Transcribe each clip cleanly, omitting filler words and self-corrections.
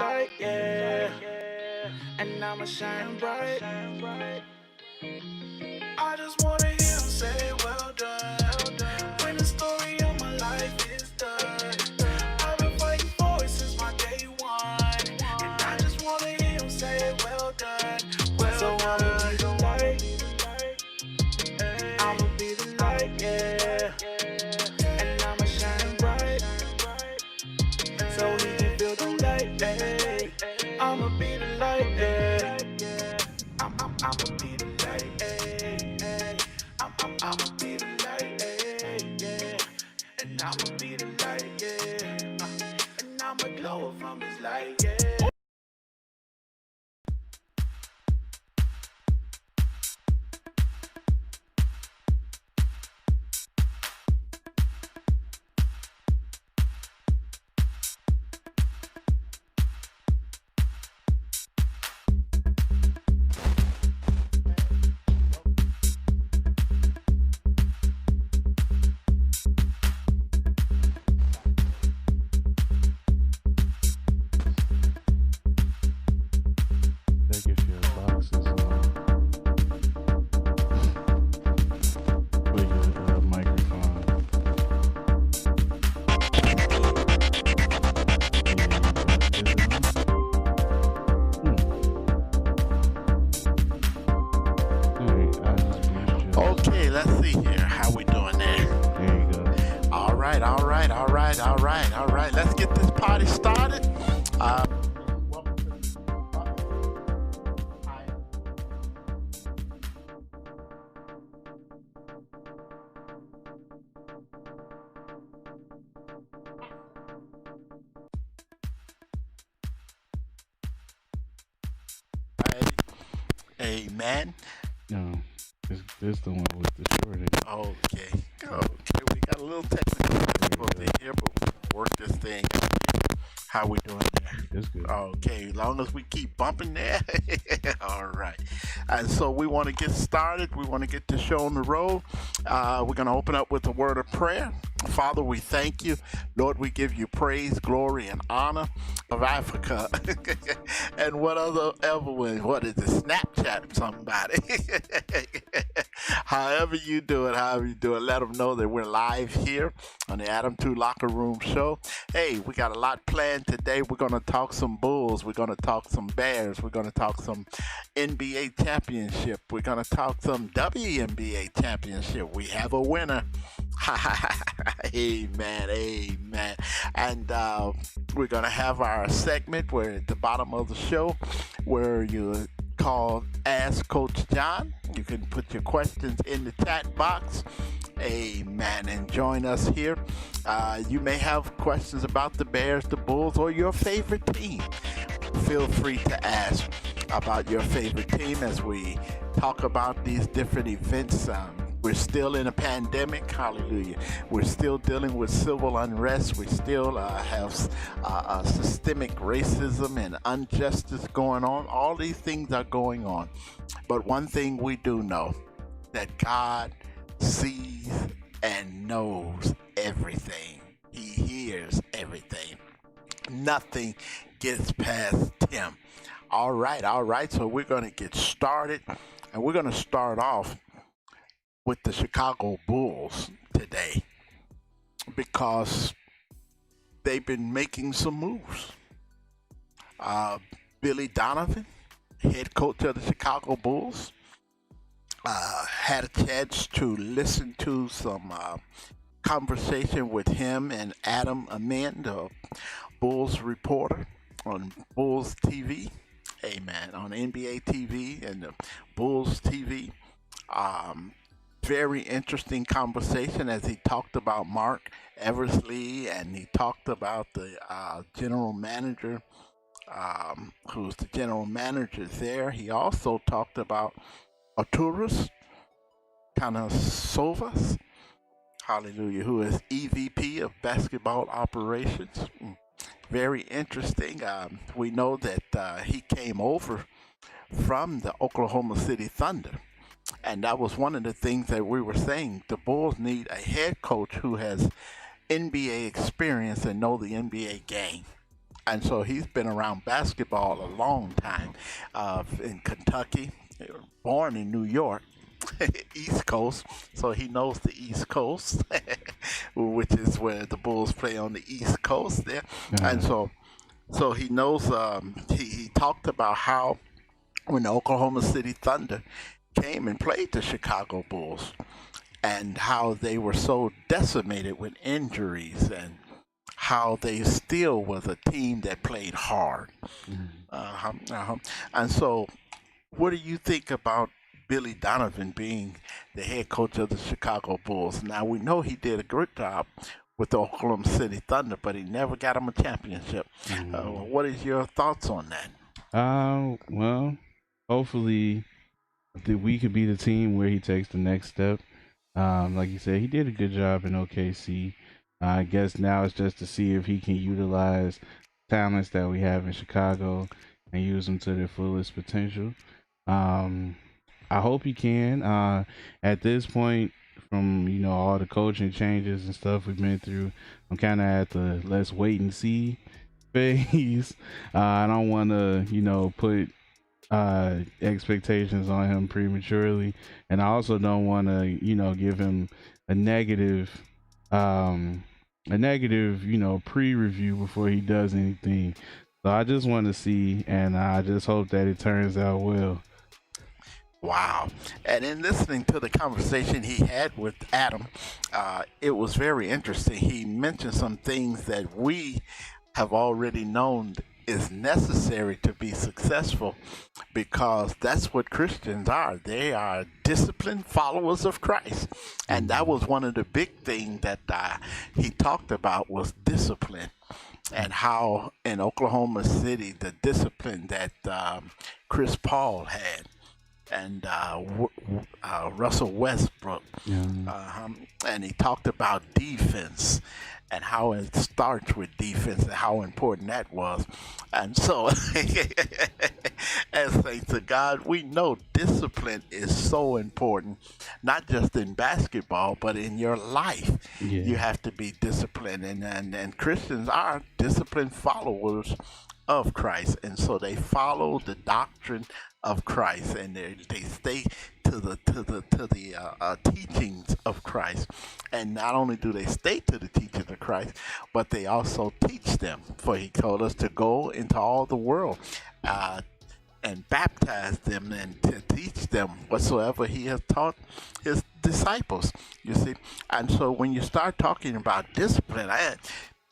light, yeah. And I'ma shine bright. I just wanna hear him say, well done. When the story of my life is done, I've been fighting for it since my day one. And I just wanna hear him say, well done. So I'ma be the light. I'ma be the light, yeah. And I'ma shine bright. So he can feel the light, yeah. I'ma be the light, yeah. I'ma be the light, yeah. I'ma be the light, yeah. And I'ma be the light, yeah. And I'ma glow from his light, yeah. Check if your box is with your microphone. Alright, I just muted you. Okay, let's see here. How we doing there? There you go. All right. Let's get this party started. Welcome to Amen. No, this the one with the shortage. Okay. We got a little technical difficulty here, but we can work this thing. How we doing there? It's good. Okay, as long as we keep bumping there. All right. And so we want to get started. We want to get the show on the road. We're going to open up with a word of prayer. Father, we thank you. Lord, we give you praise, glory, and honor of Africa. And what is it? Snapchat somebody. However you do it, let them know that we're live here on the Adam 2 Locker Room Show. Hey, we got a lot planned today. We're going to talk some Bulls. We're going to talk some Bears. We're going to talk some NBA championship. We're going to talk some WNBA championship. We have a winner. Amen. And we're going to have our segment where at the bottom of the show where you call Ask Coach John. You can put your questions in the chat box. Amen. And join us here. You may have questions about the Bears, the Bulls, or your favorite team. Feel free to ask about your favorite team as we talk about these different events. We're still in a pandemic, hallelujah. We're still dealing with civil unrest. We still have systemic racism and injustice going on. All these things are going on. But one thing we do know, that God sees and knows everything. He hears everything. Nothing gets past him. All right. So we're going to get started. And we're going to start off with the Chicago Bulls today because they've been making some moves. Billy Donovan, head coach of the Chicago Bulls, had a chance to listen to some conversation with him and Adam Amin, the Bulls reporter on Bulls TV. Amen. On NBA TV and the Bulls TV. Very interesting conversation as he talked about Mark Eversley and he talked about the general manager, who's the general manager there. He also talked about Arturas Kanasovas, hallelujah, who is EVP of basketball operations. Very interesting. We know that he came over from the Oklahoma City Thunder. And that was one of the things that we were saying. The Bulls need a head coach who has NBA experience and know the NBA game. And so he's been around basketball a long time in Kentucky, born in New York. East Coast, so he knows the East Coast, which is where the Bulls play on the East Coast there, and so he knows. He talked about how when the Oklahoma City Thunder came and played the Chicago Bulls, and how they were so decimated with injuries, and how they still was a team that played hard. Uh-huh, uh-huh. And so, what do you think about Billy Donovan being the head coach of the Chicago Bulls? Now we know he did a great job with the Oklahoma City Thunder, but he never got him a championship. What is your thoughts on that? Well, hopefully we could be the team where he takes the next step. Like you said, he did a good job in OKC. I guess now it's just to see if he can utilize talents that we have in Chicago and use them to their fullest potential. I hope he can. At this point, from all the coaching changes and stuff we've been through, I'm kind of at the let's wait and see phase. I don't want to put expectations on him prematurely, and I also don't want to give him a negative pre-review before he does anything. So I just want to see, and I just hope that it turns out well. Wow. And in listening to the conversation he had with Adam, it was very interesting. He mentioned some things that we have already known is necessary to be successful, because that's what Christians are. They are disciplined followers of Christ. And that was one of the big things that he talked about was discipline, and how in Oklahoma City, the discipline that Chris Paul had, and Russell Westbrook. And he talked about defense and how it starts with defense and how important that was. And so, as saints of God, we know discipline is so important, not just in basketball, but in your life. You have to be disciplined. And Christians are disciplined followers of Christ. And so they follow the doctrine of Christ, and they stay to the teachings of Christ. And not only do they stay to the teachings of Christ, but they also teach them. For he told us to go into all the world and baptize them and to teach them whatsoever he has taught his disciples. You see, and so when you start talking about discipline,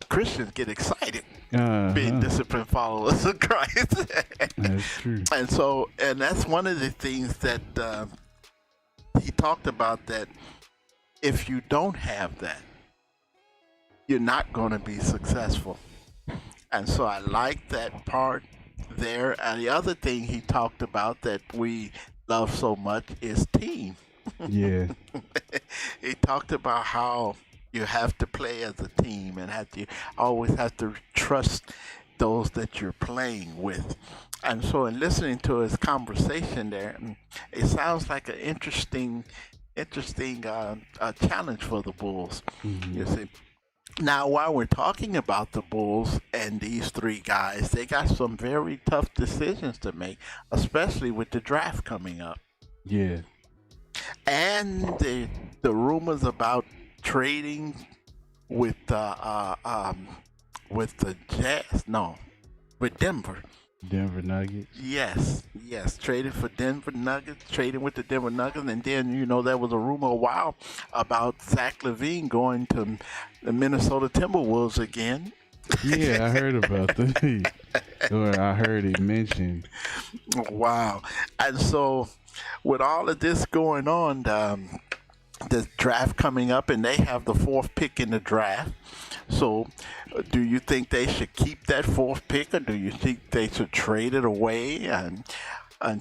Christians get excited being disciplined followers of Christ. That's true. And that's one of the things that he talked about, that if you don't have that, you're not going to be successful. And so I like that part there. And the other thing he talked about that we love so much is team. Yeah. He talked about how you have to play as a team, and always have to trust those that you're playing with. And so in listening to his conversation there, it sounds like an interesting challenge for the Bulls. You see. Now, while we're talking about the Bulls and these three guys, they got some very tough decisions to make, especially with the draft coming up. Yeah. And the rumors about trading with the Denver Nuggets. Yes, traded for Denver Nuggets, trading with the Denver Nuggets, and then there was a rumor a while about Zach LaVine going to the Minnesota Timberwolves again. Yeah, I heard about that. Or I heard it mentioned. Wow. And so with all of this going on, the draft coming up, and they have the 4th pick in the draft. So do you think they should keep that 4th pick, or do you think they should trade it away and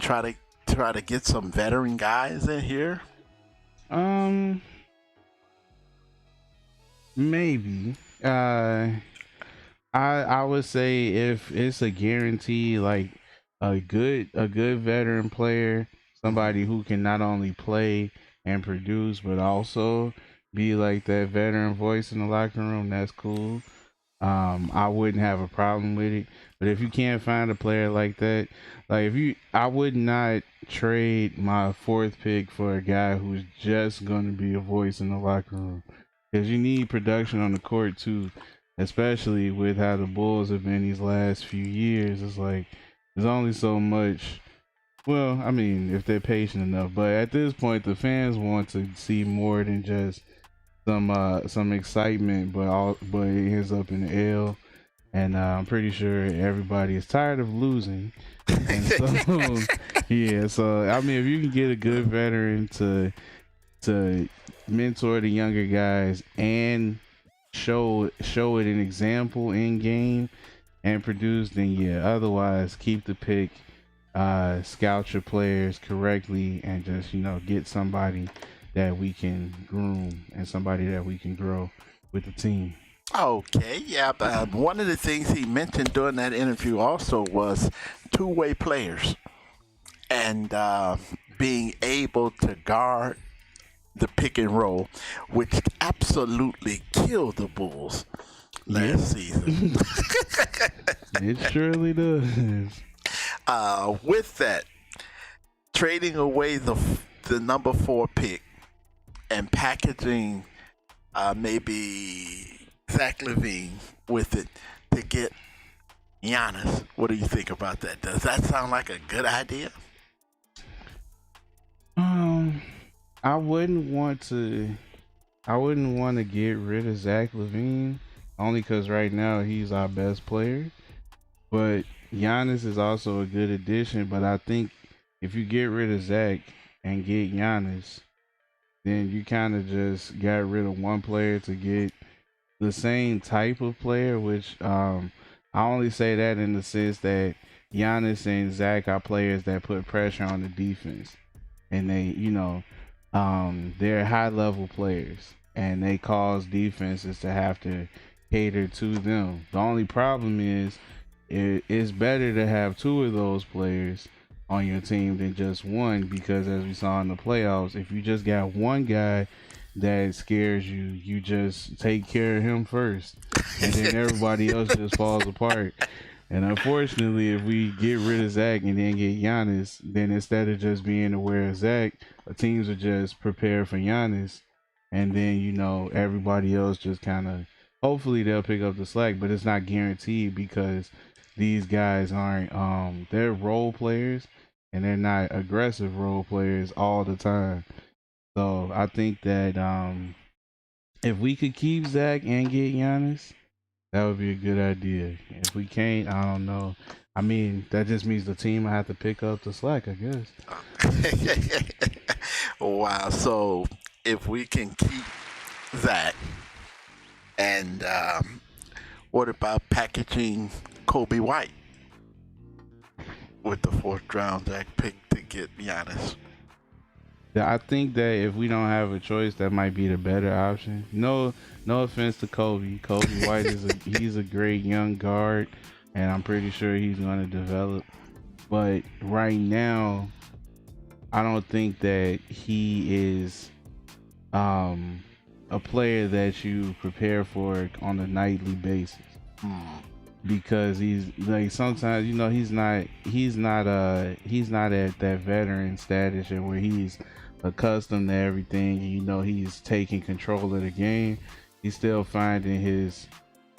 try to get some veteran guys in here? Maybe. I would say if it's a guarantee, like a good veteran player, somebody who can not only play and produce, but also be like that veteran voice in the locker room, that's cool. I wouldn't have a problem with it. But if you can't find a player like that, like if you, I would not trade my fourth pick for a guy who's just going to be a voice in the locker room, because you need production on the court too, especially with how the Bulls have been these last few years. It's like there's only so much. Well, I mean, if they're patient enough, but at this point, the fans want to see more than just some excitement, but it ends up in the L. And I'm pretty sure everybody is tired of losing, and so yeah. So I mean, if you can get a good veteran to mentor the younger guys and show it an example in game and produce, then yeah. Otherwise, keep the pick, scout your players correctly, and just get somebody that we can groom and somebody that we can grow with the team. Okay, yeah. But one of the things he mentioned during that interview also was two-way players and being able to guard the pick and roll, which absolutely killed the Bulls last season. It surely does. With that, trading away the number 4 pick and packaging maybe Zach LaVine with it to get Giannis. What do you think about that? Does that sound like a good idea? I wouldn't want to. I wouldn't want to get rid of Zach LaVine only because right now he's our best player. But Giannis is also a good addition. But I think if you get rid of Zach and get Giannis, then you kind of just got rid of one player to get the same type of player, which I only say that in the sense that Giannis and Zach are players that put pressure on the defense, and they're high level players, and they cause defenses to have to cater to them. The only problem is it's better to have two of those players on your team than just one, because as we saw in the playoffs, if you just got one guy that scares you, you just take care of him first, and then everybody else just falls apart. And unfortunately, if we get rid of Zach and then get Giannis, then instead of just being aware of Zach, teams are just prepare for Giannis, and then everybody else just kind of, hopefully they'll pick up the slack, but it's not guaranteed because these guys aren't they're role players, and they're not aggressive role players all the time. So I think that if we could keep Zach and get Giannis, that would be a good idea. If we can't, I don't know. I mean, that just means the team will have to pick up the slack, I guess. Wow. So if we can keep Zach, and what about packaging Kobe White with the 4th round Zach pick to get Giannis? I think that if we don't have a choice, that might be the better option. No offense to Kobe. Kobe White he's a great young guard, and I'm pretty sure he's going to develop. But right now, I don't think that he is a player that you prepare for on a nightly basis. Because he's like, sometimes he's not at that veteran status and where he's accustomed to everything. He's taking control of the game. He's still finding his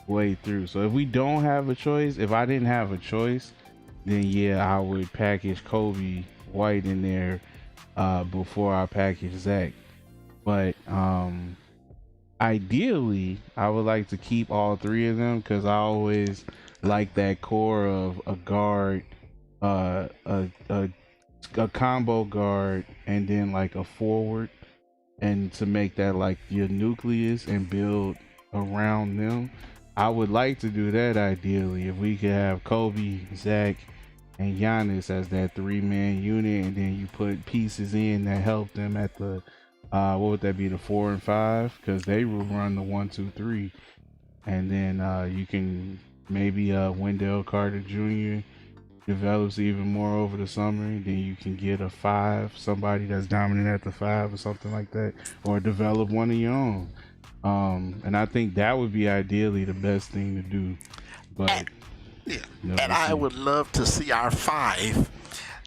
way through. So if we don't have a choice, if I didn't have a choice, then yeah, I would package Kobe White in there before I package Zach. But ideally, I would like to keep all three of them because I always like that core of a guard, a combo guard, and then like a forward, and to make that like your nucleus and build around them. I would like to do that ideally if we could have Kobe, Zach, and Giannis as that 3-man unit, and then you put pieces in that help them at the what would that be, the 4 and 5, because they will run the 1, 2, 3, and then you can maybe Wendell Carter Jr. develops even more over the summer. Then you can get a 5, somebody that's dominant at the 5 or something like that, or develop one of your own. And I think that would be ideally the best thing to do. But And, yeah. you know, And we'll I see. would love to see our five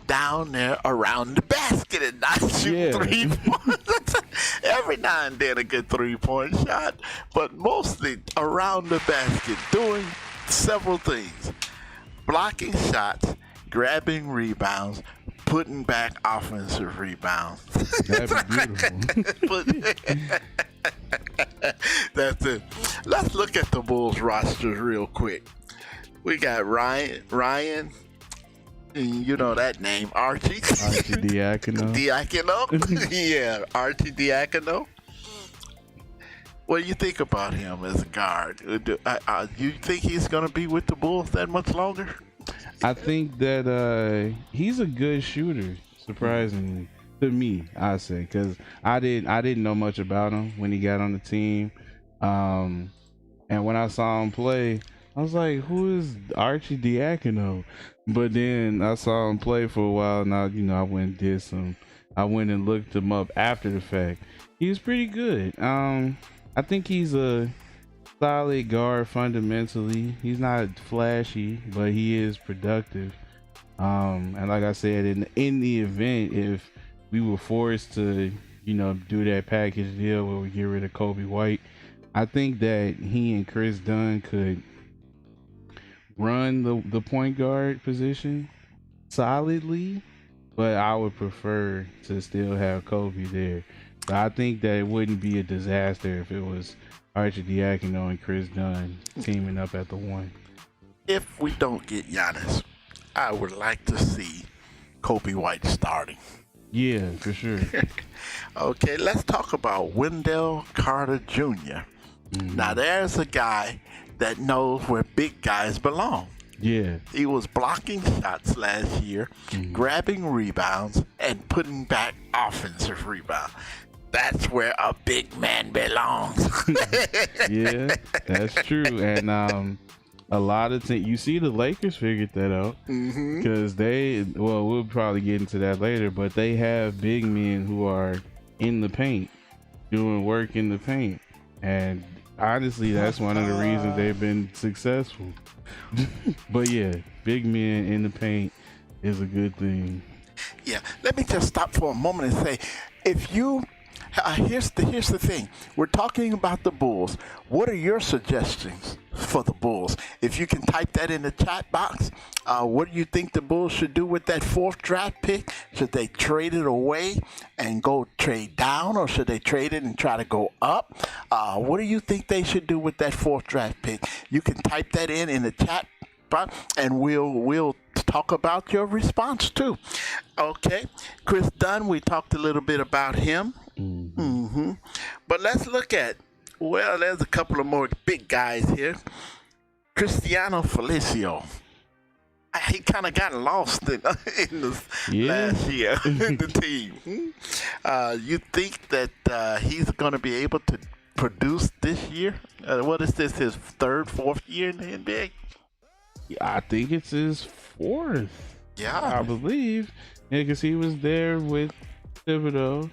down there around the basket and not shoot Yeah. 3 points. Every now and then a good 3-point shot, but mostly around the basket, doing several things: blocking shots, grabbing rebounds, putting back offensive rebounds. That'd be beautiful. That's it. Let's look at the Bulls rosters real quick. We got Ryan, and you know that name, Archie. Archie Diacono. Diacono? Yeah, Archie Diacono. What do you think about him as a guard? Do you think he's going to be with the Bulls that much longer? I think that he's a good shooter, surprisingly to me. I say because I didn't know much about him when he got on the team, and when I saw him play, I was like, "Who is Archie Diacono?" But then I saw him play for a while, and I went and did some. I went and looked him up after the fact. He was pretty good. I think he's a solid guard fundamentally. He's not flashy, but he is productive. And like I said, in the event if we were forced to, do that package deal where we get rid of Kobe White, I think that he and Chris Dunn could run the point guard position solidly, but I would prefer to still have Kobe there. So I think that it wouldn't be a disaster if it was Archie Diacono and Chris Dunn teaming up at the 1. If we don't get Giannis, I would like to see Kobe White starting. Yeah, for sure. Okay, let's talk about Wendell Carter Jr. Now, there's a guy that knows where big guys belong. Yeah. He was blocking shots last year, grabbing rebounds, and putting back offensive rebounds. That's where a big man belongs. Yeah, that's true. And a lot of you see the Lakers figured that out because we'll probably get into that later, but they have big men who are in the paint, doing work in the paint. And honestly, that's one of the reasons they've been successful. But yeah, big men in the paint is a good thing. Yeah, let me just stop for a moment and say, if you here's the thing. We're talking about the Bulls. What are your suggestions for the Bulls? If you can type that in the chat box, what do you think the Bulls should do with that 4th draft pick? Should they trade it away and go trade down, or should they trade it and try to go up? What do you think they should do with that 4th draft pick? You can type that in the chat box, and we'll talk about your response too. Okay, Chris Dunn, we talked a little bit about him. But let's look at, there's a couple of more big guys here. Cristiano Felicio. He kind of got lost in this last year in the team. You think that he's going to be able to produce this year? What is this, his 3rd, 4th year in the NBA? I think it's his 4th. Yeah. I believe. Yeah, because he was there with Thibodeau,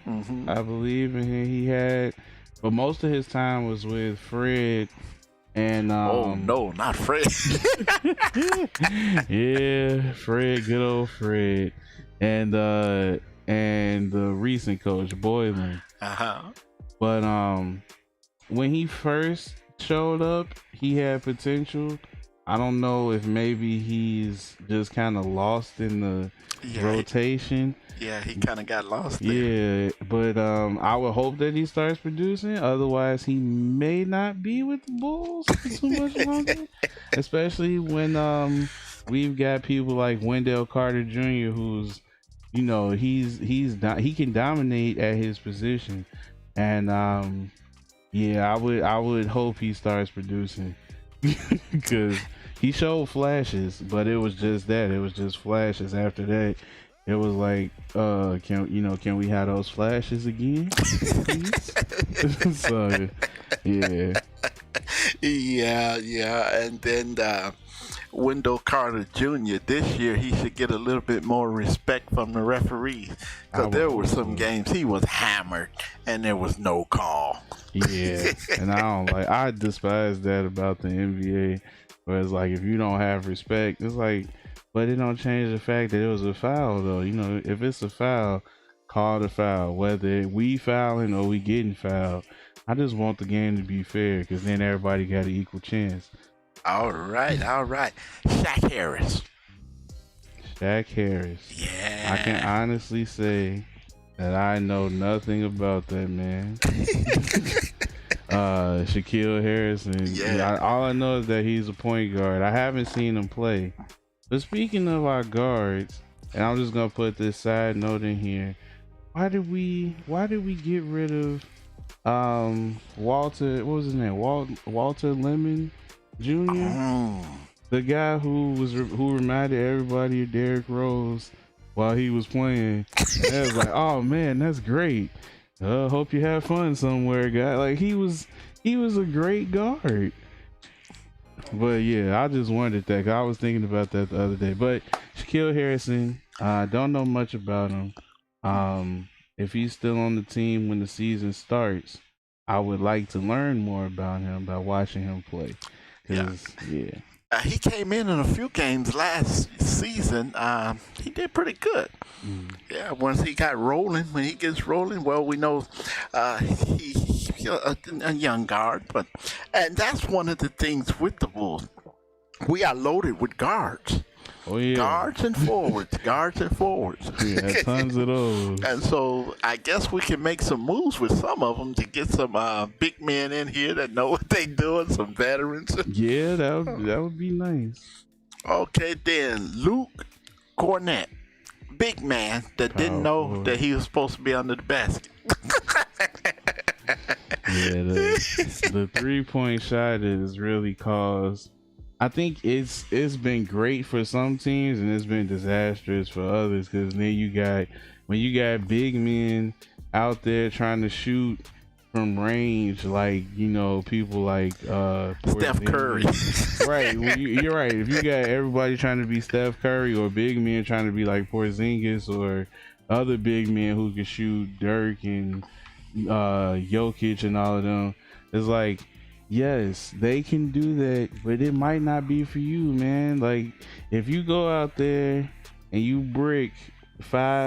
I believe, and he had, but most of his time was with Fred. And oh no, not Fred. Yeah, Fred, good old Fred, and the recent coach Boylan. But when he first showed up, he had potential. I don't know if maybe he's just kind of lost in the rotation. He kind of got lost there. Yeah, but I would hope that he starts producing. Otherwise, he may not be with the Bulls for too much longer. Especially when we've got people like Wendell Carter Jr., who's, he can dominate at his position, and I would hope he starts producing because he showed flashes, but it was just that. It was just flashes. After that, it was like, can we have those flashes again, please? So, yeah. Yeah. And then Wendell Carter Jr. this year, he should get a little bit more respect from the referees I because would there hope were some so. games he was hammered and there was no call. Yeah, and I despise that about the NBA, where it's like if you don't have respect, it's like, but it don't change the fact that it was a foul though. You know, if it's a foul, call the foul, whether we fouling or we getting fouled. I just want the game to be fair, because then everybody got an equal chance. All right. Shaq Harris. Shaq Harris. I can Yeah. honestly say that I know nothing about that man. Shaquille Harrison. Yeah. All I know is that he's a point guard. I haven't seen him play. But speaking of our guards, and I'm just gonna put this side note in here. Why did we get rid of Walter? What was his name? Walter Lemon Jr. Mm. The guy who reminded everybody of Derrick Rose while he was playing. And I was like, oh man, that's great. Hope you have fun somewhere, guy. Like he was a great guard. But yeah, I just wondered that. 'Cause I was thinking about that the other day. But Shaquille Harrison, I don't know much about him. If he's still on the team when the season starts, I would like to learn more about him by watching him play. Yeah. He came in a few games last season. He did pretty good. Mm. Yeah, once he got rolling, when he gets rolling, well, we know he's a young guard, and that's one of the things with the Bulls. We are loaded with guards, Oh yeah. guards and forwards, guards and forwards. Yeah, tons of those. And so I guess we can make some moves with some of them to get some big men in here that know what they doing, some veterans. Yeah, that would be nice. Okay, then Luke Cornett, big man that didn't know Powerful. that he was supposed to be under the basket. Yeah, the 3-point shot is really caused. I think it's been great for some teams and it's been disastrous for others, because then when you got big men out there trying to shoot from range, like people like Steph Curry. Right, you're right. If you got everybody trying to be Steph Curry, or big men trying to be like Porzingis, or other big men who can shoot, Dirk and Jokic and all of them, it's like, yes, they can do that, but it might not be for you, man. Like, if you go out there and you brick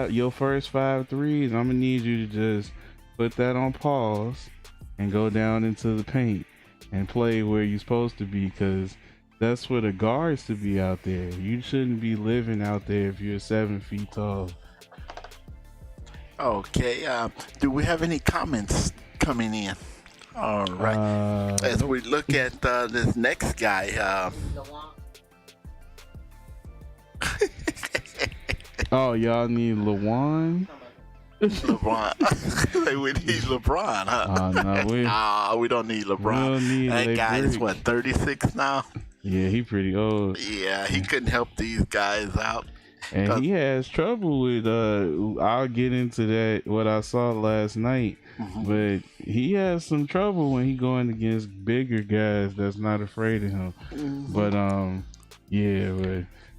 your first 5 threes, I'm gonna need you to just put that on pause and go down into the paint and play where you're supposed to be, because that's where the guards to be out there. You shouldn't be living out there if you're 7 feet tall. Okay, do we have any comments coming in? All right. As we look at this next guy, oh, y'all need LeBron? LeBron. We need LeBron, huh? No, we don't need we LeBron. don't need That guy is Brick. what, 36 now? Yeah, he pretty old. Yeah, he couldn't help these guys out. And he has trouble with I'll get into that, what I saw last night. Mhm. But he has some trouble when he going against bigger guys that's not afraid of him. Mhm. But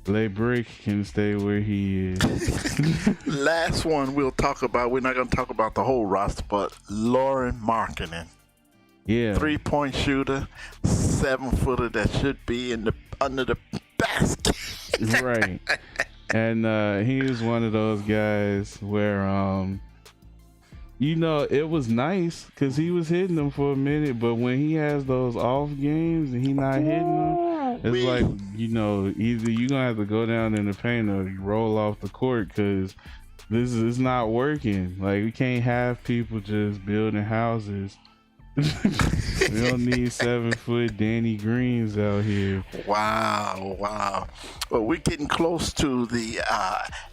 but Brick can stay where he is. Last one we'll talk about. We're not going to talk about the whole roster, but Lauren Markkinen, Yeah. 3-point shooter, 7-footer that should be under the basket. Right. And he was one of those guys where it was nice because he was hitting them for a minute, but when he has those off games and he not hitting them, it's like, either you're gonna have to go down in the paint or you roll off the court, because this is not working. Like, we can't have people just building houses. We don't need 7-foot Danny Greens out here. Wow. Well, we're getting close to the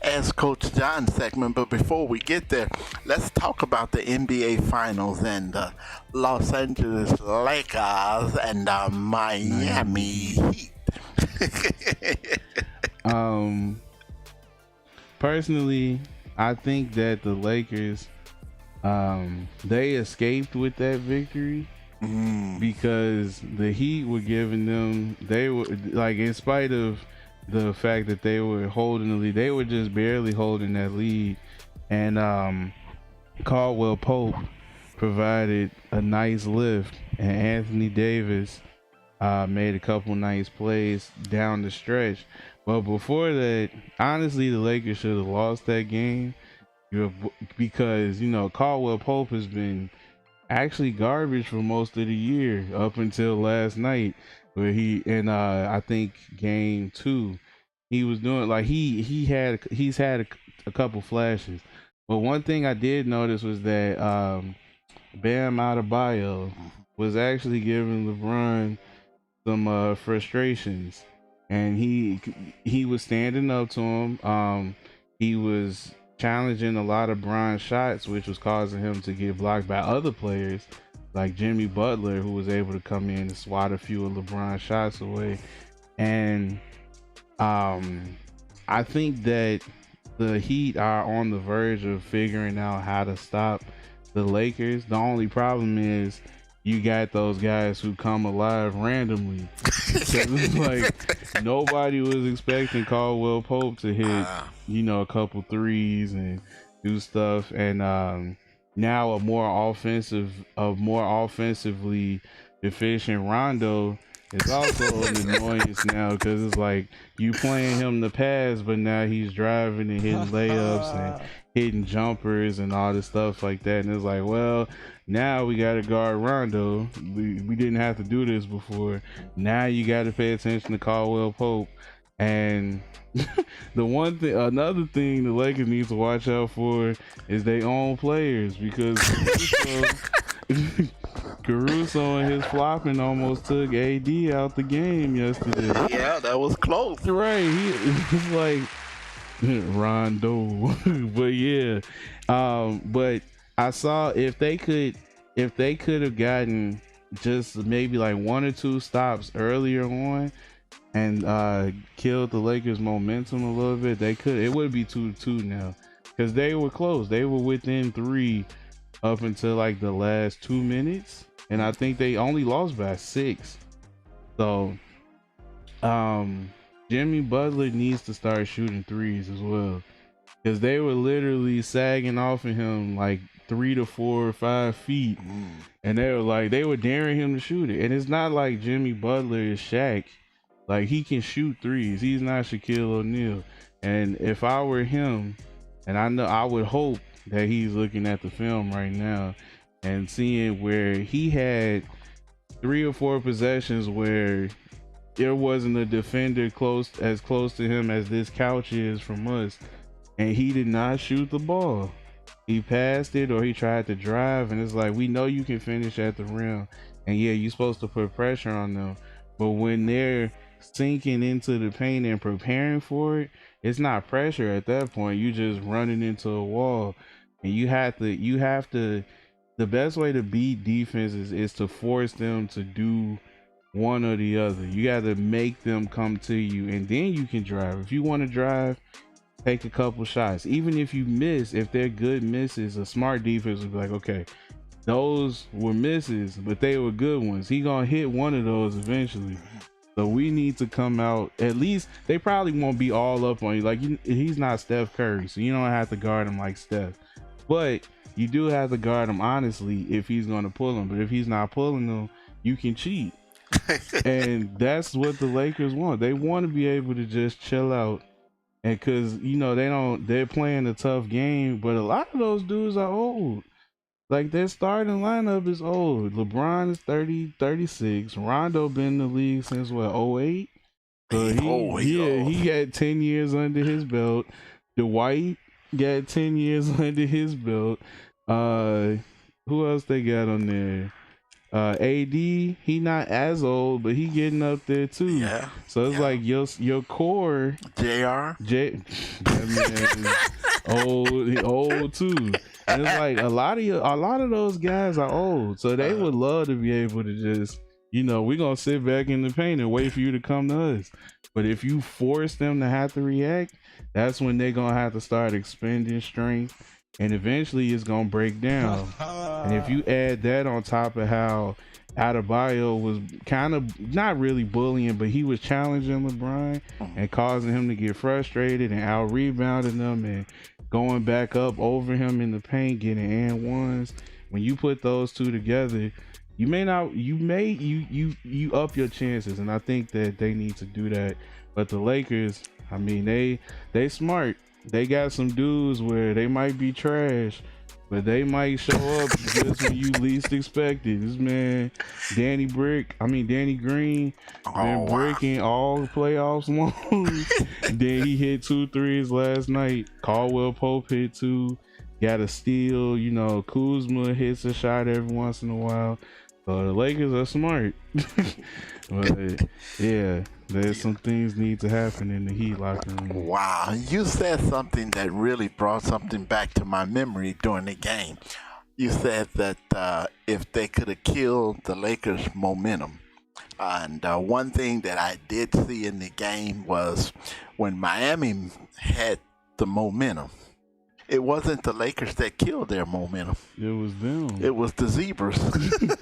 Ask Coach John segment, but before we get there, let's talk about the NBA Finals and the Los Angeles Lakers and the Miami Heat. Personally, I think that the Lakers, they escaped with that victory, because the Heat were giving them, they were like, in spite of the fact that they were holding the lead, they were just barely holding that lead. And Caldwell Pope provided a nice lift, and Anthony Davis made a couple nice plays down the stretch. But before that, honestly, the Lakers should have lost that game because, you know, Caldwell Pope has been actually garbage for most of the year up until last night, where I think game 2, he was doing like he's had a couple flashes. But one thing I did notice was that Bam Adebayo was actually giving LeBron some frustrations, and he was standing up to him. He was challenging a lot of Bron's shots, which was causing him to get blocked by other players like Jimmy Butler, who was able to come in and swat a few of LeBron's shots away. And I think that the Heat are on the verge of figuring out how to stop the Lakers. The only problem is you got those guys who come alive randomly. It's like nobody was expecting Caldwell Pope to hit, you know, a couple threes and do stuff. And now a more offensively deficient Rondo is also an annoyance now, because it's like you playing him the pass, but now he's driving and hitting layups and hitting jumpers and all this stuff like that. And it's like, well, now we got to guard Rondo. We didn't have to do this before. Now you got to pay attention to Caldwell Pope. And another thing the Lakers need to watch out for is their own players, because Caruso and his flopping almost took AD out the game yesterday. Yeah, that was close. Right, he's like Rondo. But yeah, but I saw if they could have gotten just maybe like 1 or 2 stops earlier on and killed the Lakers' momentum a little bit, it would be 2-2 now, because they were close. They were within 3 up until like the last 2 minutes, and I think they only lost by 6. So Jimmy Butler needs to start shooting threes as well, because they were literally sagging off of him like 3 to 4 or 5 feet, and they were daring him to shoot it. And it's not like Jimmy Butler is Shaq. Like, he can shoot threes. He's not Shaquille O'Neal. And if I were him, and I would hope that he's looking at the film right now and seeing where he had 3 or 4 possessions where there wasn't a defender as close to him as this couch is from us, and he did not shoot the ball. He passed it, or he tried to drive, and it's like, we know you can finish at the rim, and yeah, you're supposed to put pressure on them, but when they're sinking into the paint and preparing for it, it's not pressure at that point. You just running into a wall, and you have to the best way to beat defenses is to force them to do one or the other. You got to make them come to you, and then you can drive. If you want to drive, take a couple shots. Even if you miss, if they're good misses, a smart defense would be like, okay, those were misses, but they were good ones. He gonna hit one of those eventually. So we need to come out. At least they probably won't be all up on you. Like, he's not Steph Curry, so you don't have to guard him like Steph. But you do have to guard him honestly if he's gonna pull him. But if he's not pulling them, you can cheat. And that's what the Lakers want. They want to be able to just chill out, and because they're playing a tough game, but a lot of those dudes are old. Like, their starting lineup is old. LeBron is 30, 36. Rondo been in the league since what, 08? He got 10 years under his belt. Dwight got 10 years under his belt. Who else they got on there? AD, he not as old, but he getting up there too. Yeah. So it's like your core. JR. That man is old too. And it's like a lot of those guys are old, so they would love to be able to just, we're gonna sit back in the paint and wait for you to come to us. But if you force them to have to react, that's when they're gonna have to start expending strength, and eventually it's gonna break down. And if you add that on top of how Adebayo was kind of not really bullying, but he was challenging LeBron and causing him to get frustrated and out rebounding them and going back up over him in the paint, getting and ones. When you put those two together, you up your chances, and I think that they need to do that. But the Lakers, I mean, they smart. They got some dudes where they might be trash, but they might show up just when you least expect it. This man, Danny Green, been breaking all the playoffs long. Then he hit 2 threes last night. Caldwell Pope hit 2. Got a steal. You know, Kuzma hits a shot every once in a while. So the Lakers are smart. But yeah, there's some things need to happen in the Heat locker room. Wow, you said something that really brought something back to my memory during the game. You said that if they could have killed the Lakers' momentum. And one thing that I did see in the game was when Miami had the momentum, it wasn't the Lakers that killed their momentum. It was them. It was the Zebras.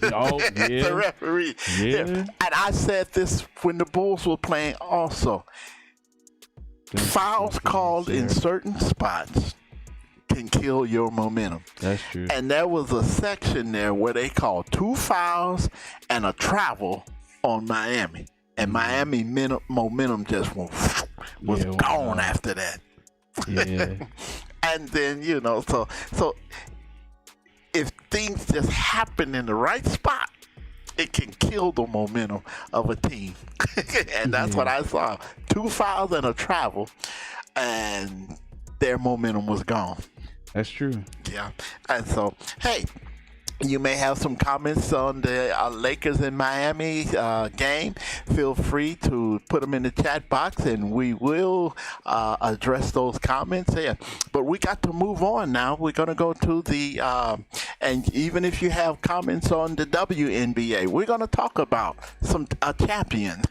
Oh, yeah. The referee. Yeah. And I said this when the Bulls were playing also. Fouls called in certain spots can kill your momentum. That's true. And there was a section there where they called 2 fouls and a travel on Miami. And Miami momentum just was gone after that. Yeah. And then, you know, so if things just happen in the right spot, it can kill the momentum of a team. And that's what I saw. 2 fouls and a travel, and their momentum was gone. That's true. Yeah. And so, hey, you may have some comments on the Lakers and Miami game. Feel free to put them in the chat box, and we will address those comments here. But we got to move on now. We're going to go to the, and even if you have comments on the WNBA, we're going to talk about a champion.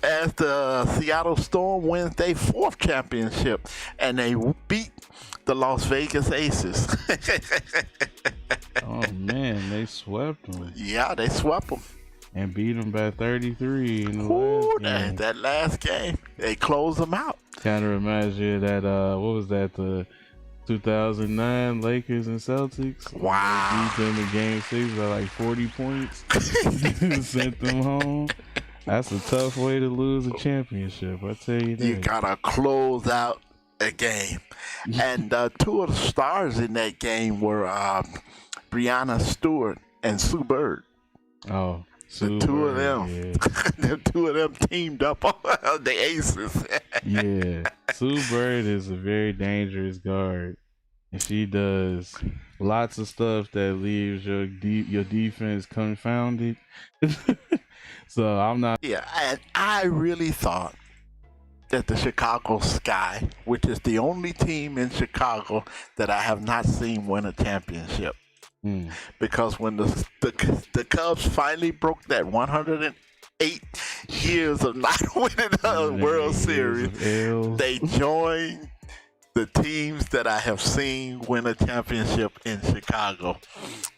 As the Seattle Storm wins their 4th championship, and they beat the Las Vegas Aces. Oh man, they swept them. Yeah, they swept them and beat them by 33 in the last game. That last game, they closed them out. Kind of reminds you of that. What was that? The 2009 Lakers and Celtics. Wow. They beat them in Game 6 by like 40 points. Sent them home. That's a tough way to lose a championship, I tell you that. You gotta close out a game. And 2 of the stars in that game were Breanna Stewart and Sue Bird. Oh, the 2 of them. Yeah. The 2 of them teamed up on the Aces. Yeah. Sue Bird is a very dangerous guard. And she does lots of stuff that leaves your defense confounded. So I'm not. Yeah, and I really thought that the Chicago Sky, which is the only team in Chicago that I have not seen win a championship, because when the Cubs finally broke that 108 years of not winning a World Series, they joined the teams that I have seen win a championship in Chicago.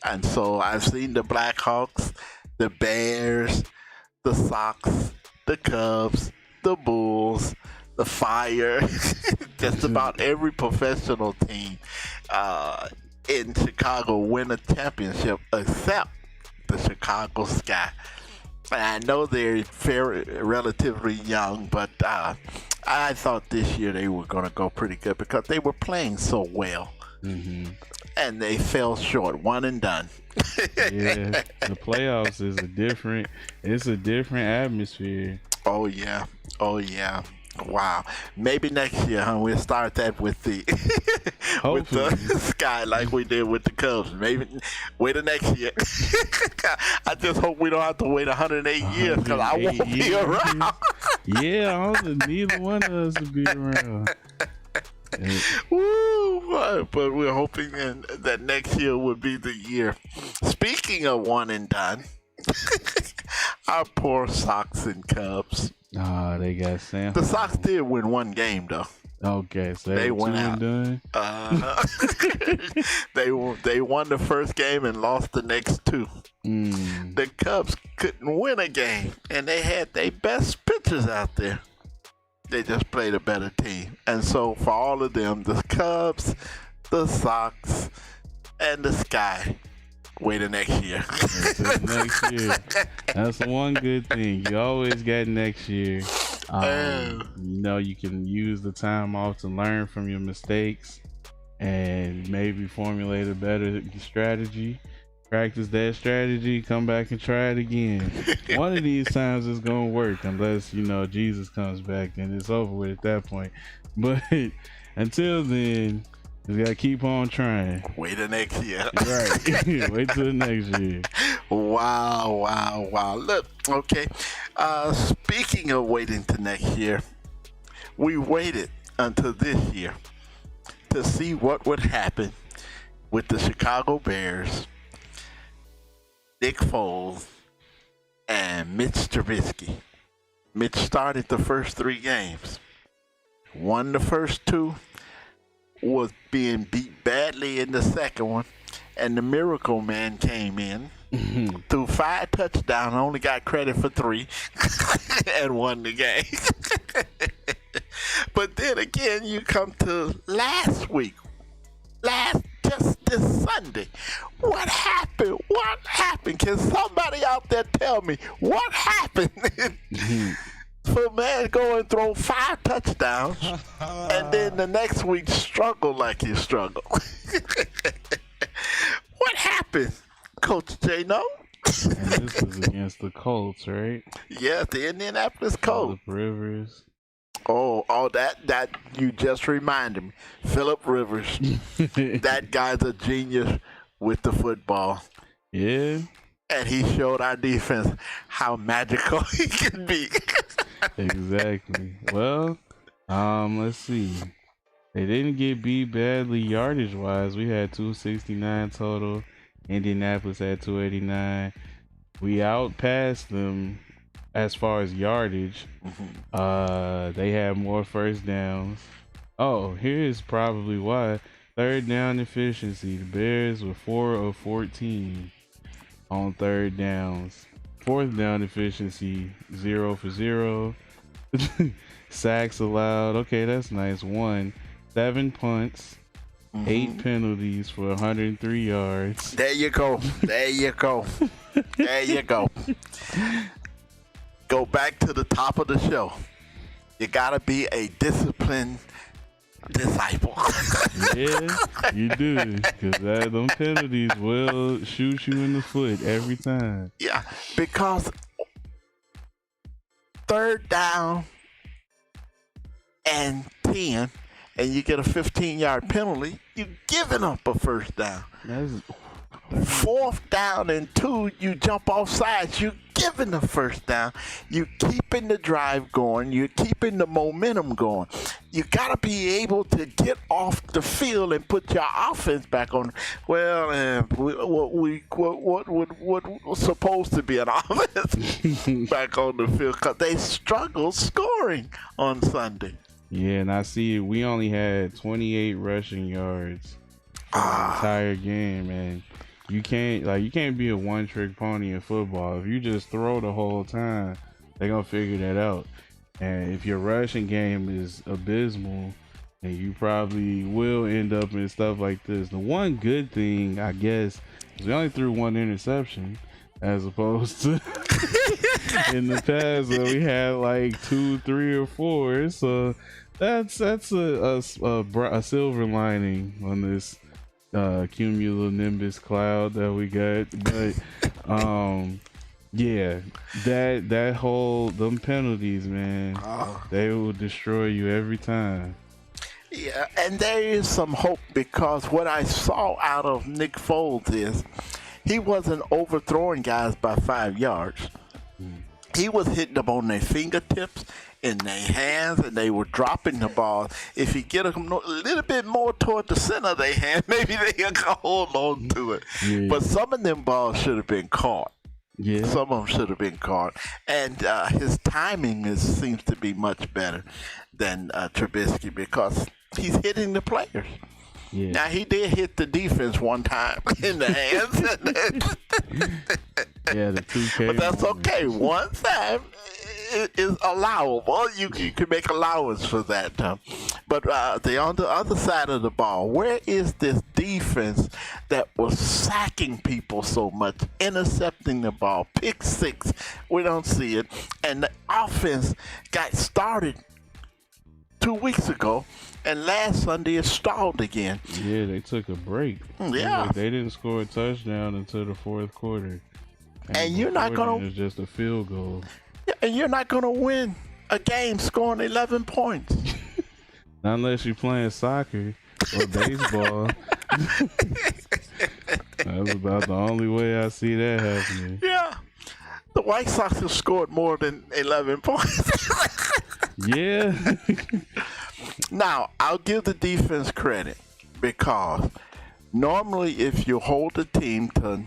And so I've seen the Blackhawks, the Bears, the Sox, the Cubs, the Bulls, the Fire, just about every professional team in Chicago win a championship except the Chicago Sky. And I know they're relatively young, but I thought this year they were going to go pretty good because they were playing so well. Mm-hmm. And they fell short, 1 and done. Yeah, the playoffs is a different atmosphere. Oh yeah. Wow. Maybe next year, huh? We'll start that with the with the Sky like we did with the Cubs. Maybe wait till next year. I just hope we don't have to wait 108 years because I won't be around. Yeah, neither one of us will be around. Woo! But we're hoping that next year would be the year. Speaking of 1 and done, our poor Sox and Cubs. They got Sam. The Sox did win 1 game though. Okay, so They they went two out. and done. They won the first game and lost the next two. The Cubs couldn't win a game, and they had their best pitchers out there. They just played a better team. And so for all of them, the Cubs, the Sox, and the Sky, wait till next year. Next year. That's the one good thing. You always got next year. You know, you can use the time off to learn from your mistakes and maybe formulate a better strategy. Practice that strategy, come back and try it again. One of these times it's gonna work, unless you know Jesus comes back, then it's over with at that point. But until then, you gotta keep on trying. Wait till next year. Right. Wait till the next year. Wow. Look, okay. Speaking of waiting to next year, we waited until this year to see what would happen with the Chicago Bears, Nick Foles, and Mitch Trubisky. Mitch started the first 3 games, won the first 2, was being beat badly in the second one, and the Miracle Man came in, threw 5 touchdowns, only got credit for 3, and won the game. But then again, you come to last week, just this Sunday. What happened? Can somebody out there tell me what happened? For man go and throw 5 touchdowns and then the next week struggle like he struggled. What happened, Coach J? No? And this is against the Colts, right? Yeah, the Indianapolis Colts. Phillip Rivers. Oh, that you just reminded me. Phillip Rivers. That guy's a genius with the football. Yeah. And he showed our defense how magical he can be. Exactly. Well, let's see. They didn't get beat badly yardage wise. We had 269 total. Indianapolis had 289. We outpassed them as far as yardage. They had more first downs. Oh, here's probably why. Third down efficiency. The Bears were 4 of 14 on third downs. Fourth down efficiency, 0 for 0. Sacks allowed. Okay, that's nice. 1. 7 punts. 8 penalties for 103 yards. There you go. Go back to the top of the show. You gotta be a disciplined disciple. Yeah, you do. Because them penalties will shoot you in the foot every time. Yeah, because third down and 10, and you get a 15-yard penalty, you're giving up a first down. Fourth down and 2, you jump off sides, you're giving the first down. You're keeping the drive going. You're keeping the momentum going. You got to be able to get off the field and put your offense back on. Well, what was supposed to be an offense back on the field, because they struggled scoring on Sunday. Yeah, and I see we only had 28 rushing yards the entire game, and you can't be a one-trick pony in football. If you just throw the whole time, they're gonna figure that out. And if your rushing game is abysmal, then you probably will end up in stuff like this. The one good thing, I guess, is we only threw 1 interception, as opposed to in the past where we had like 2, 3, or 4. So that's a silver lining on this cumulonimbus cloud that we got. But yeah, that whole them penalties, man, they will destroy you every time. Yeah, and there is some hope, because what I saw out of Nick Foles is he wasn't overthrowing guys by 5 yards. He was hitting them on their fingertips, in their hands, and they were dropping the ball. If you get them a little bit more toward the center of their hand, maybe they can hold on to it. Yeah. But some of them balls should have been caught. Yeah. Some of them should have been caught, and his timing seems to be much better than Trubisky because he's hitting the players. Yeah. Now he did hit the defense one time in the hands, Yeah, the 2K. but that's moment. okay. One time is allowable. You can make allowance for that. But on the other side of the ball, where is this defense that was sacking people so much, intercepting the ball, pick six? We don't see it. And the offense got started 2 weeks ago, and last Sunday it stalled again. Yeah, they took a break. Yeah. Like, they didn't score a touchdown until the fourth quarter. And you're not gonna- It's just a field goal. Yeah, and you're not going to win a game scoring 11 points. Not unless you're playing soccer or baseball. That's about the only way I see that happening. Yeah. The White Sox have scored more than 11 points. Yeah. Now, I'll give the defense credit because normally if you hold a team to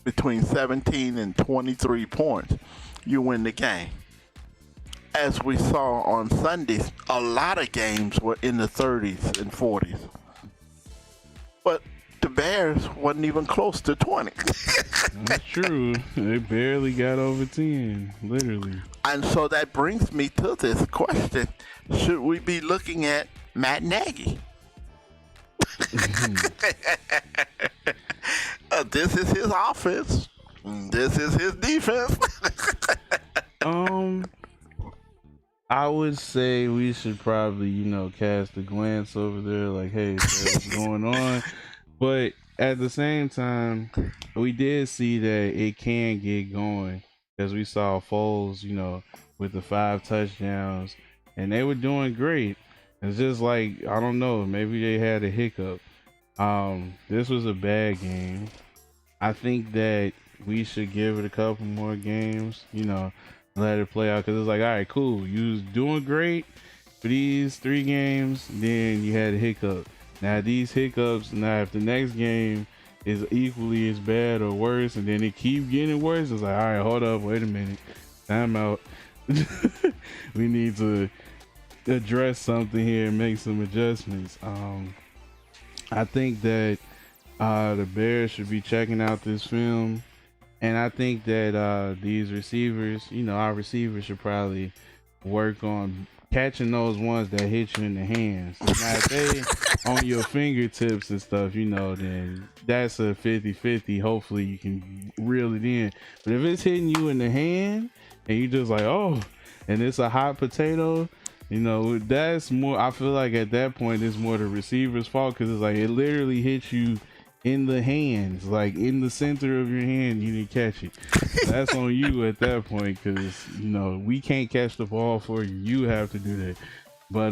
between 17 and 23 points, you win the game. As we saw on Sundays, a lot of games were in the 30s and 40s. But the Bears wasn't even close to 20. That's true. They barely got over 10, literally. And so that brings me to this question. Should we be looking at Matt Nagy? This is his offense. This is his defense. I would say we should probably, cast a glance over there like, hey, so what's going on? But at the same time, we did see that it can get going because we saw Foles, with the 5 touchdowns, and they were doing great. It's just like, I don't know, maybe they had a hiccup. This was a bad game. I think that we should give it a couple more games, let it play out, because it's like, all right, cool, you was doing great for these 3 games, then you had a hiccup. Now these hiccups, if the next game is equally as bad or worse, and then it keeps getting worse, it's like, all right, hold up, wait a minute, time out. We need to address something here and make some adjustments. I think that the Bears should be checking out this film, and I think that these receivers, our receivers should probably work on catching those ones that hit you in the hands. Now, if they on your fingertips and stuff, then that's a 50-50. Hopefully you can reel it in. But if it's hitting you in the hand and you just like, oh, and it's a hot potato, that's more, I feel like at that point it's more the receiver's fault, because it's like it literally hits you in the hands, like in the center of your hand, you didn't catch it. That's on you at that point, because we can't catch the ball for you. You have to do that. But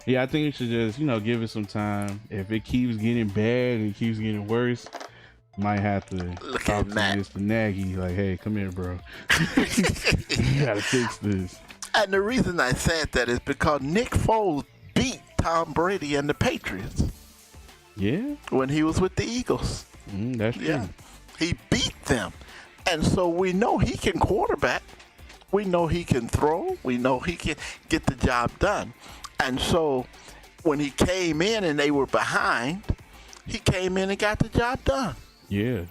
yeah, I think we should just give it some time. If it keeps getting bad and it keeps getting worse, might have to Look talk at to Matt. Mr. Nagy, like, hey, come here, bro. You gotta fix this. And the reason I said that is because Nick Foles beat Tom Brady and the Patriots Yeah, when he was with the Eagles. that's true. Yeah, he beat them. And so we know he can quarterback. We know he can throw. We know he can get the job done. And so when he came in and they were behind, he came in and got the job done. Yeah.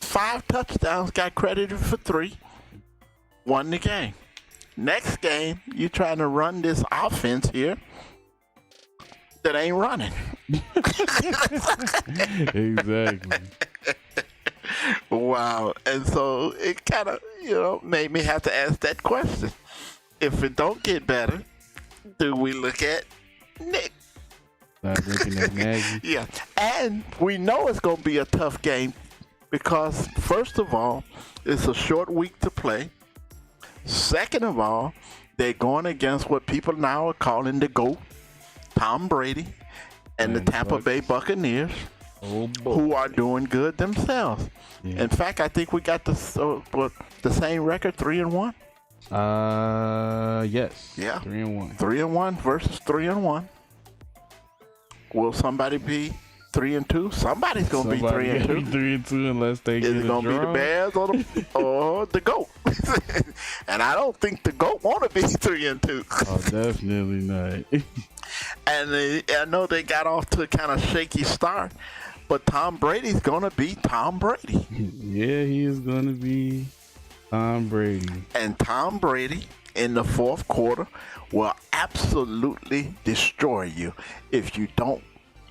5 touchdowns, got credited for 3, won the game. Next game, you're trying to run this offense here that ain't running. Exactly. Wow. And so it kind of, made me have to ask that question. If it don't get better, do we look at Nick? Not looking at Nagy. Yeah. And we know it's going to be a tough game because, first of all, it's a short week to play. Second of all, they're going against what people now are calling the GOAT, Tom Brady, and the And Tampa Bucs. Bay Buccaneers, Oh boy. who are doing good themselves. Yeah. In fact, I think we got the same record, 3-1. Yes. Yeah. 3-1. 3-1 versus 3-1. Will somebody be 3-2. Somebody's gonna be 3-2. 3-2 unless they get Is a it gonna draw. be the Bears or the GOAT? And I don't think the GOAT want to be 3-2. Oh, definitely not. And I know they got off to a kind of shaky start, but Tom Brady's gonna be Tom Brady. Yeah, he is gonna be Tom Brady. And Tom Brady in the fourth quarter will absolutely destroy you if you don't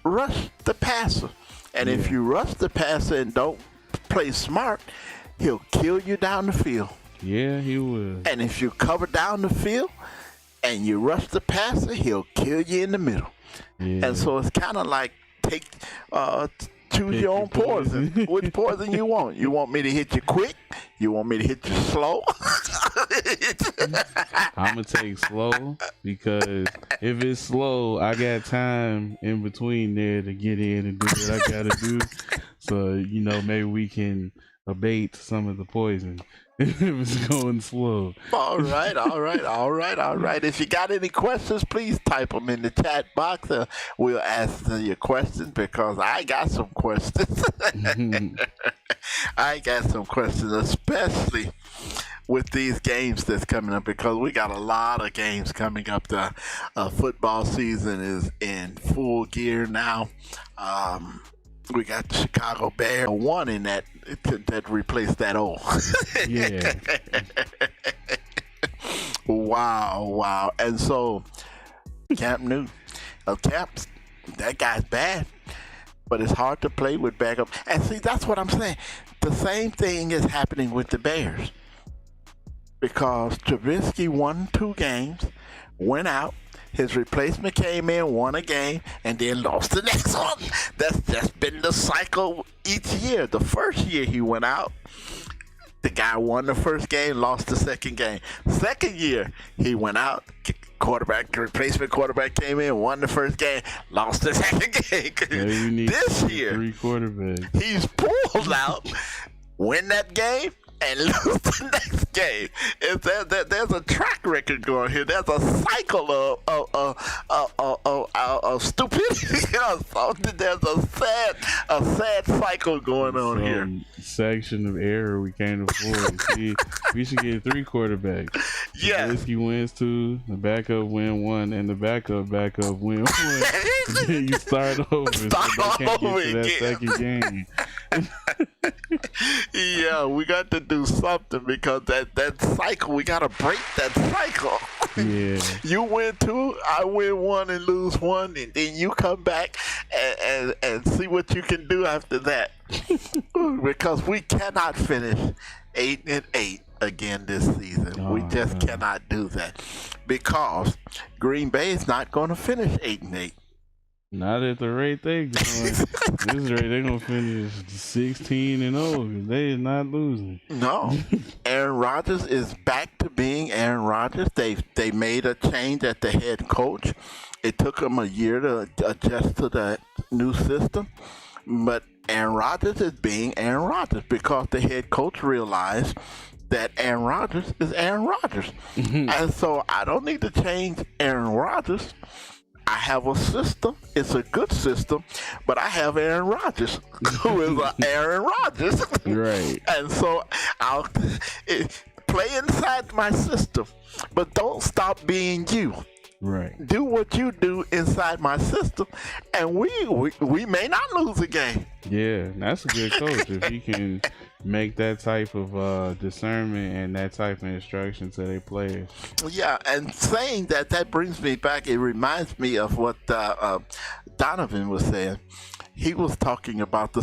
rush the passer. And if you rush the passer and don't play smart, he'll kill you down the field. Yeah, he will. And if you cover down the field and you rush the passer, he'll kill you in the middle. Yeah. And so it's kind of like choose your own poison. Which poison you want? You want me to hit you quick? You want me to hit you slow? I'm gonna take slow because if it's slow, I got time in between there to get in and do what I gotta do. So maybe we can abate some of the poison if it's going slow. All right. If you got any questions, please type them in the chat box. We'll answer your questions because I got some questions. I got some questions, especially with these games that's coming up, because we got a lot of games coming up. The football season is in full gear now. We got the Chicago Bears, one in that replaced that old. Yeah. Wow. And so Cam Newton, that guy's bad, but it's hard to play with backup. And see, that's what I'm saying. The same thing is happening with the Bears, because Trubisky won 2 games, went out. His replacement came in, won a game, and then lost the next one. That's just been the cycle each year. The first year he went out, the guy won the first game, lost the second game. Second year he went out, replacement quarterback came in, won the first game, lost the second game. This year, 3 quarterbacks. he's pulled out, win that game, and lose the next game. There's a track record going here. There's a cycle of stupidity. There's a sad cycle going on here. Section of error we can't afford. See, we should get 3 quarterbacks. Yeah. Trubisky wins 2, the backup win 1, and the backup win 1. Then you start over. Start so they can't over get to that again. second game. Yeah, we got to do something, because that cycle, we got to break that cycle. Yeah. You win 2, I win 1 and lose 1, and then you come back and see what you can do after that. Because we cannot finish 8-8 again this season. We just cannot do that, because Green Bay is not going to finish 8-8. Not at the rate they going. This rate they're gonna finish 16-0. They is not losing. No, Aaron Rodgers is back to being Aaron Rodgers. They made a change at the head coach. It took them a year to adjust to the new system, but Aaron Rodgers is being Aaron Rodgers because the head coach realized that Aaron Rodgers is Aaron Rodgers. And so I don't need to change Aaron Rodgers. I have a system. It's a good system, but I have Aaron Rodgers, who is Aaron Rodgers. Right. And so I'll play inside my system, but don't stop being you. Right. Do what you do inside my system, and we may not lose a game. Yeah, that's a good coach if he can make that type of discernment and that type of instruction to their players. Yeah, and saying that brings me back. It reminds me of what Donovan was saying. He was talking about the